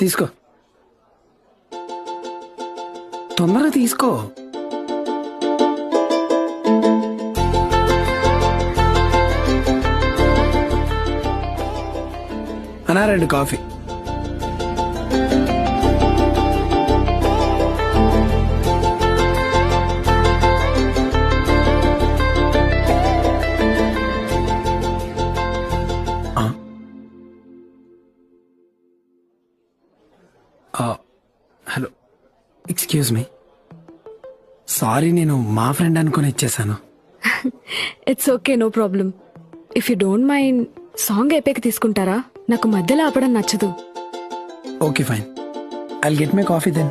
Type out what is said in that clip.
తీసుకో, తొందరగా తీసుకో. అన్నా 2 coffee. Hello, excuse me. Sorry, నేను మా ఫ్రెండ్ అనుకుని ఇచ్చేసాను. It's okay, no problem. If you don't mind song అయిపోయాక తీసుకుంటారా? నాకు మధ్యలో ఆపడం నచ్చదు. Okay fine, I'll get my coffee then.